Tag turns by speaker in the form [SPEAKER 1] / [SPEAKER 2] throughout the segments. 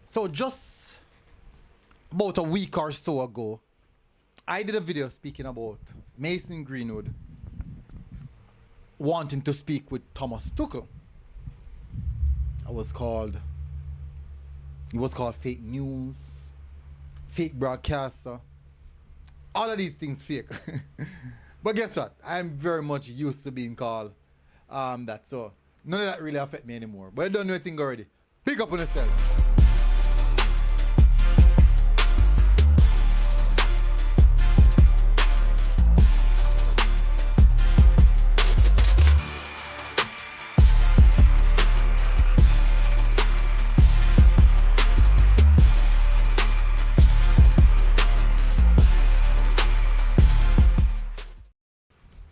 [SPEAKER 1] So just about a week or so ago, I did a video speaking about Mason Greenwood wanting to speak with Thomas Tuchel. It was called fake news, fake broadcaster. All of these things fake. But guess what? I'm very much used to being called that. So none of that really affect me anymore. But I don't know anything already. Pick up on yourself.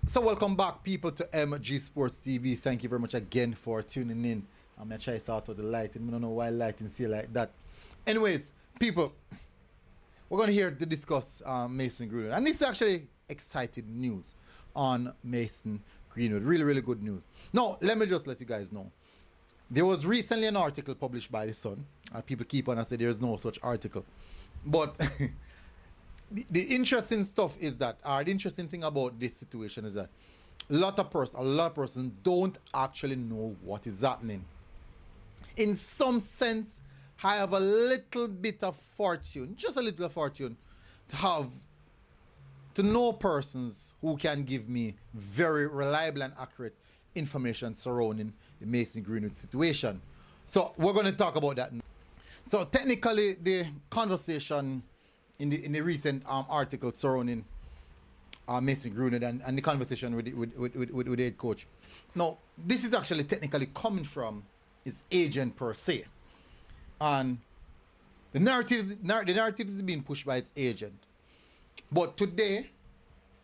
[SPEAKER 1] So welcome back, people, to MG Sports TV. Thank you very much again for tuning in. I'm gonna try to sort out the lighting. I don't know why lighting say like that. Anyways, people, we're gonna hear to discuss Mason Greenwood, and this is actually exciting news on Mason Greenwood. Really, really good news. Now, let me just let you guys know. There was recently an article published by The Sun. People keep on and say there is no such article, but. The interesting stuff is that, the interesting thing about this situation is that a lot of persons don't actually know what is happening. In some sense, I have a little bit of fortune, just a little fortune, to know persons who can give me very reliable and accurate information surrounding the Mason Greenwood situation. So we're going to talk about that now. So technically, the conversation in the recent article surrounding Mason Greenwood and the conversation with the head coach. Now, this is actually technically coming from his agent per se, and the narrative is being pushed by his agent. But today,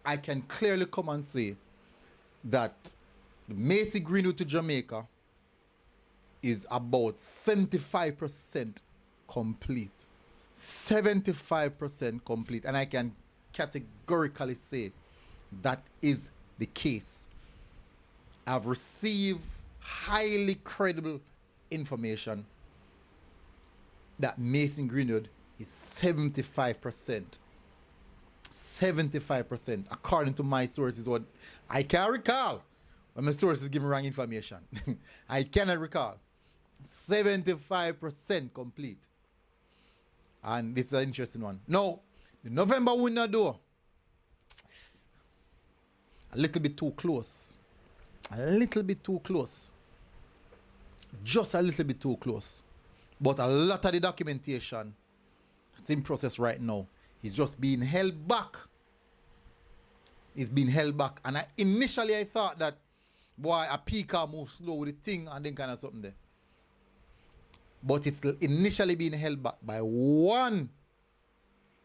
[SPEAKER 1] I can clearly come and say that the Mason Greenwood to Jamaica is about 75% complete. 75% complete, and I can categorically say that is the case. I've received highly credible information that Mason Greenwood is 75%. 75%, according to my sources. What I can't recall when my sources give me wrong information. I cannot recall. 75% complete. And this is an interesting one. Now, the November window though, a little bit too close. A little bit too close. Just a little bit too close. But a lot of the documentation that's in process right now is just being held back. It's being held back. And initially I thought that, boy, a peaker move slow with the thing and then kind of something there. But it's initially being held back by one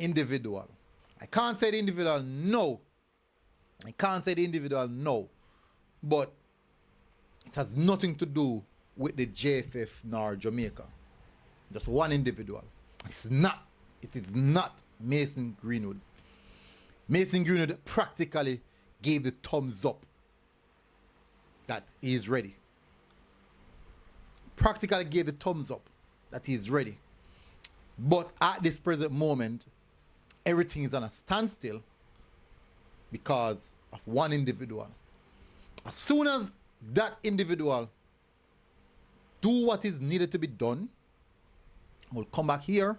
[SPEAKER 1] individual. I can't say the individual no. I can't say the individual no. But it has nothing to do with the JFF nor Jamaica. Just one individual. It is not Mason Greenwood. Mason Greenwood practically gave the thumbs up that he is ready. Practically gave the thumbs up that he is ready. But at this present moment, everything is on a standstill because of one individual. As soon as that individual do what is needed to be done, we'll come back here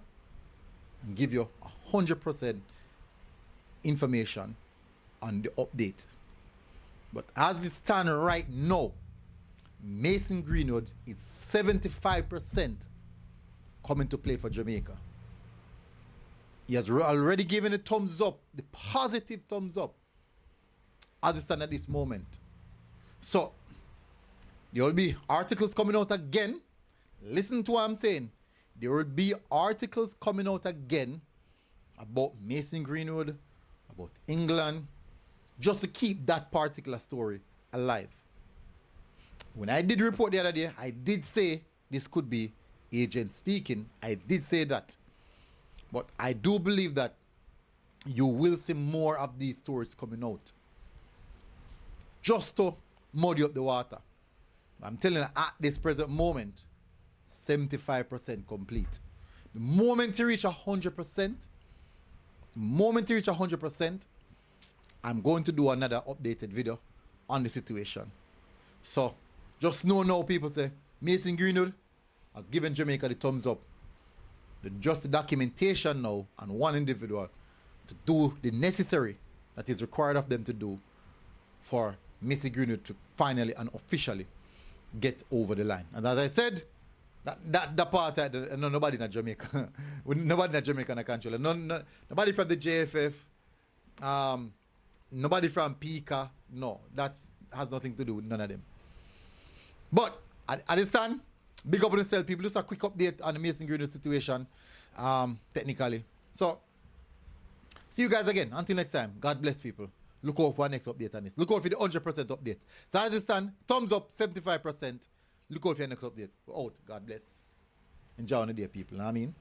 [SPEAKER 1] and give you 100% information on the update. But as it stands right now, Mason Greenwood is 75% coming to play for Jamaica. He has already given a thumbs up, the positive thumbs up, as it stands at this moment. So, there will be articles coming out again. Listen to what I'm saying. There will be articles coming out again about Mason Greenwood, about England, just to keep that particular story alive. When I did report the other day, I did say this could be agent speaking. I did say that. But I do believe that you will see more of these stories coming out. Just to muddy up the water. I'm telling you, at this present moment, 75% complete. The moment you reach 100%, I'm going to do another updated video on the situation. So, just know now, people say, Mason Greenwood has given Jamaica the thumbs up. Just the documentation now and one individual to do the necessary that is required of them to do for Mason Greenwood to finally and officially get over the line. And as I said, that part, nobody in Jamaica, nobody in Jamaica can control it. Nobody from the JFF, nobody from PICA, no, that has nothing to do with none of them. But at this time, big up on yourself, people. Just a quick update on the Mason Greenwood situation, technically. So, see you guys again. Until next time, God bless, people. Look out for our next update on this. Look out for the 100% update. So as it stands, thumbs up, 75%. Look out for your next update. We're out. God bless. Enjoy on the day, people. Know what I mean?